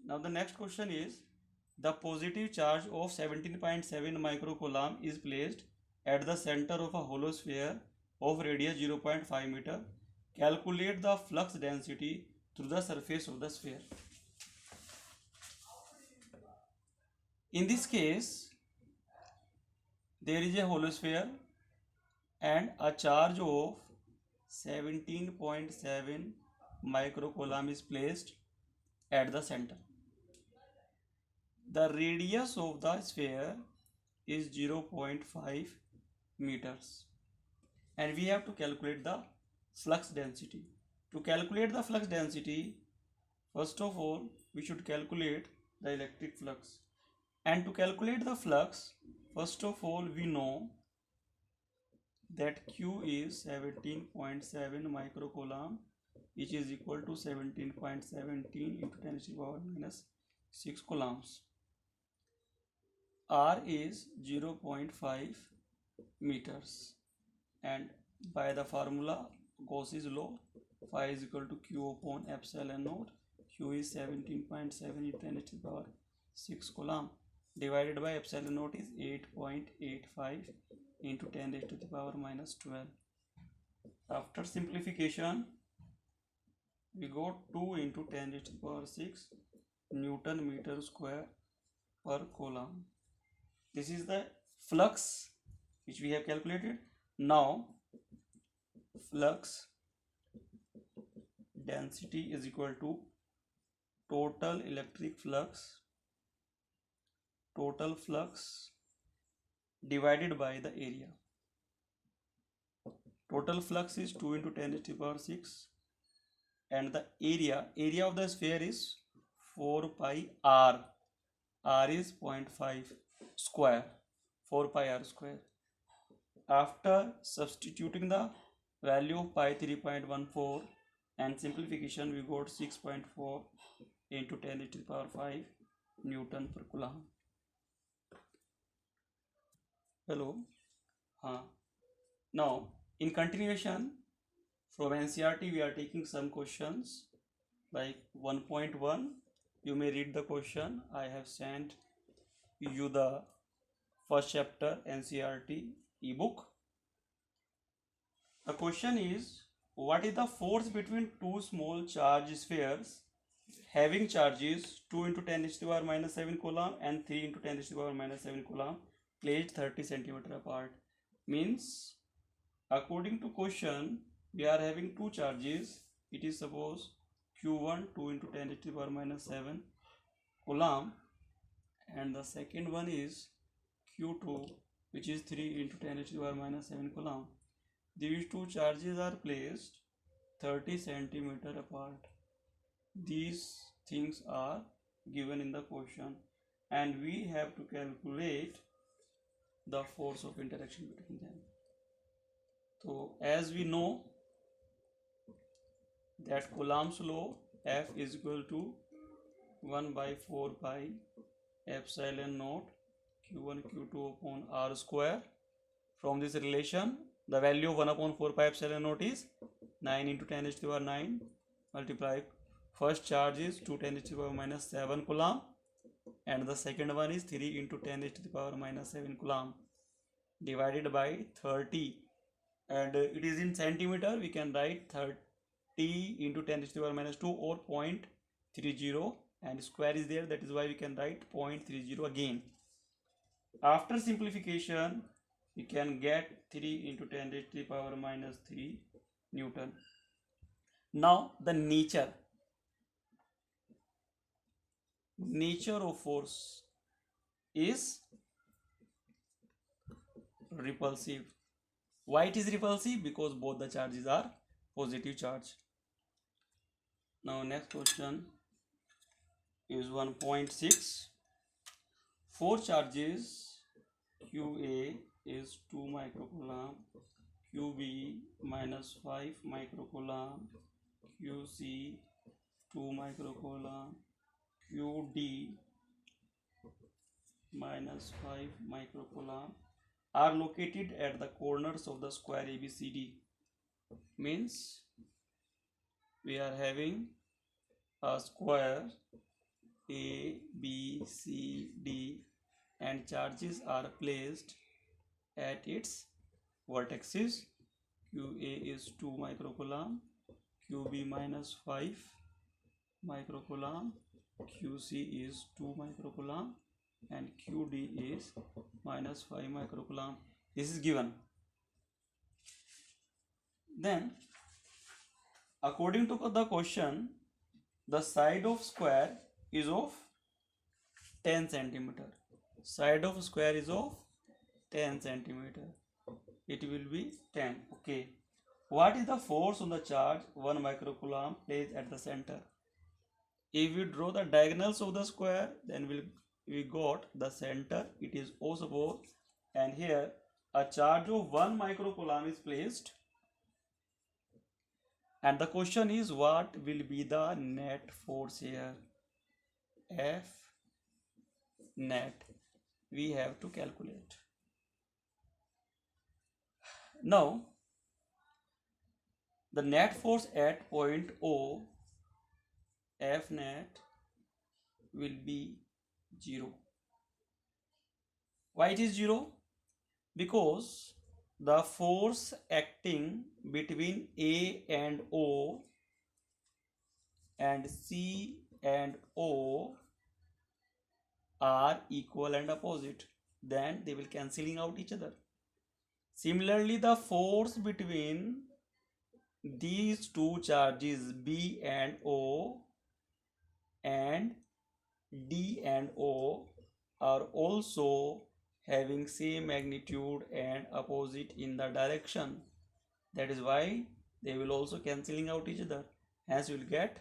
Now the next question is, the positive charge of 17.7 microcoulomb is placed at the center of a hollow sphere of radius 0.5 meter. Calculate the flux density through the surface of the sphere. In this case, there is a hollow sphere and a charge of 17.7 microcoulomb is placed at the center. The radius of the sphere is 0.5 meters and we have to calculate the flux density. To calculate the flux density, first of all we should calculate the electric flux, and to calculate the flux, first of all we know that Q is 17.7 microcoulomb, which is equal to 17.17 into 10 to the power minus 6 coulombs. R is 0.5 meters, and by the formula Gauss's law, phi is equal to Q upon epsilon naught. Q is 17.7 into 10 to the power 6 coulomb divided by epsilon naught is 8.85 into 10 raised to the power minus 12. After simplification, we got 2 into 10 raised to the power 6 Newton meter square per coulomb. This is the flux which we have calculated. Now, flux density is equal to total electric flux, divided by the area. Total flux is 2 into 10 raised to the power 6 and the area of the sphere is 4 pi r. R is 0.5 square, 4 pi r square. After substituting the value of pi 3.14 and simplification, we got 6.4 into 10 raised to the power 5 Newton per coulomb. Hello. Now in continuation from NCERT we are taking some questions like 1.1. You may read the question. I have sent you the first chapter NCERT ebook. The question is, what is the force between two small charge spheres having charges 2 into 10 raised to the power minus 7 coulomb and 3 into 10 raised to the power minus 7 coulomb placed 30 centimeter apart? Means, according to question, we are having two charges. It is suppose Q1 2 into 10 raised to the power minus 7 coulomb, and the second one is Q2, which is 3 into 10 raised to the power minus 7 coulomb. These two charges are placed 30 centimeter apart. These things are given in the question and we have to calculate the force of interaction between them. So as we know that Coulomb's law, F is equal to 1 by 4 pi epsilon naught Q1 Q2 upon R square. From this relation, the value of 1 upon 4 pi epsilon naught is 9 into 10 raised to the power 9 multiply. First charge is 2 10 raised to the power minus 7 coulomb and the second one is 3 into 10 raised to the power minus 7 coulomb divided by 30, and it is in centimeter. We can write 30 into 10 raised to the power minus 2 or 0.30, and square is there, that is why we can write 0.30 again. After simplification, we can get 3 into 10 raised to the power minus 3 Newton. Now the nature of force is repulsive. Why it is repulsive? Because both the charges are positive charge. Now next question is 1.6. Four charges QA is 2 microcoulomb, QB minus 5 microcoulomb, QC 2 microcoulomb, QD minus 5 microcoulomb are located at the corners of the square ABCD. Means we are having a square A, B, C, D, and charges are placed at its vertices. QA is 2 microcoulomb, QB minus 5 microcoulomb, QC is 2 microcoulomb, and QD is minus 5 microcoulomb. This is given. Then, according to the question, the side of square is of 10 centimeter. Side of square is of 10 centimeter. It will be 10. Okay. What is the force on the charge 1 microcoulomb placed at the center? If we draw the diagonals of the square, then we got the center. It is O suppose, and here a charge of 1 microcoulomb is placed. And the question is, what will be the net force here? F net. We have to calculate. Now, the net force at point O, F net, will be 0. Why it is 0? Because the force acting between A and O and C and O are equal and opposite. Then they will cancelling out each other. Similarly, the force between these two charges B and O and D and O are also having same magnitude and opposite in the direction. That is why they will also cancelling out each other. Hence, you will get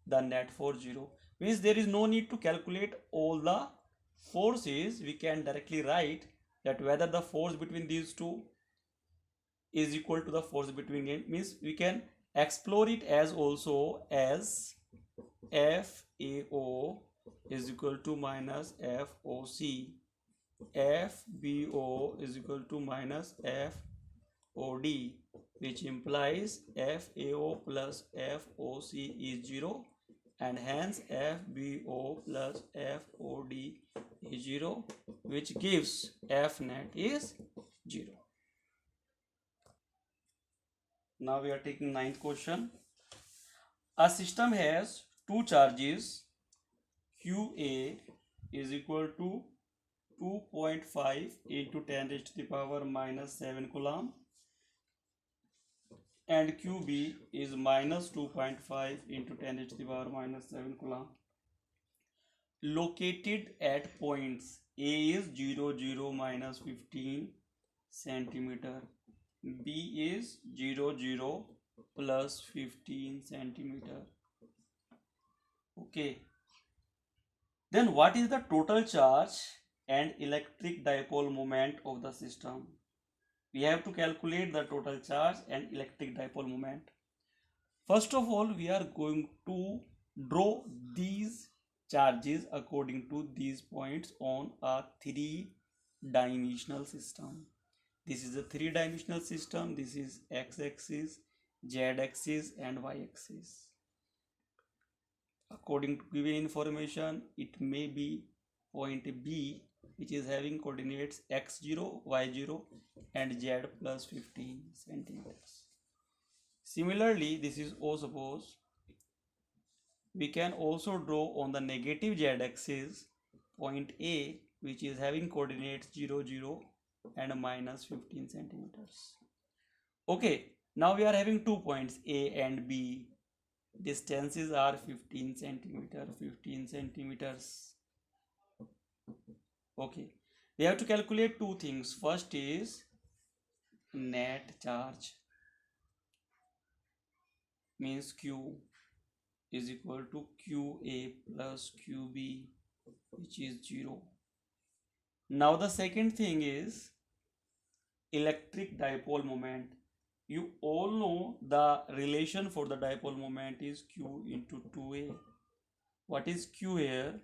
the net force 0. Means there is no need to calculate all the forces. We can directly write that whether the force between these two is equal to the force between it. Means we can explore it as also as FAO is equal to minus FOC. FBO is equal to minus FOD, which implies FAO plus FOC is 0, and hence FBO plus FOD is 0, which gives F net is 0. Now we are taking 9th question. A system has two charges. QA is equal to 2.5 into 10 raised to the power minus 7 coulomb, and QB is minus 2.5 into 10 raised to the power minus 7 coulomb. Located at points A is 0, 0, minus 15 centimeter. B is 0, 0, plus 15 centimeter. Okay. Then what is the total charge and electric dipole moment of the system? We have to calculate the total charge and electric dipole moment. First of all, we are going to draw these charges according to these points on a three-dimensional system. This is a three-dimensional system. This is x-axis, z-axis, and y-axis. According to given information, it may be point B, which is having coordinates x0, y0, and z plus 15 centimeters. Similarly, this is O suppose. We can also draw on the negative z-axis point A, which is having coordinates 0, 0, and minus 15 centimeters. Okay, now we are having 2 points A and B. Distances are 15 centimeters. Okay, we have to calculate two things. First is net charge, means Q is equal to QA plus QB, which is 0. Now the second thing is electric dipole moment. You all know the relation for the dipole moment is Q into 2A. What is Q here?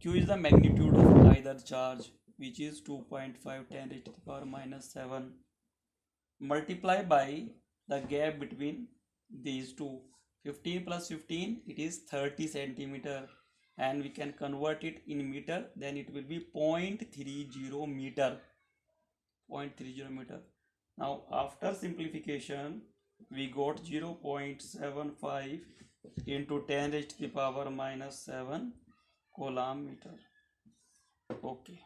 Q is the magnitude of either charge, which is 2.5 10 raised to the power minus 7, multiply by the gap between these two. 15 plus 15, it is 30 centimeter, and we can convert it in meter, then it will be 0.30 meter. 0.30 meter. Now after simplification, we got 0.75 into 10 raised to the power minus 7 coulomb meter. Okay.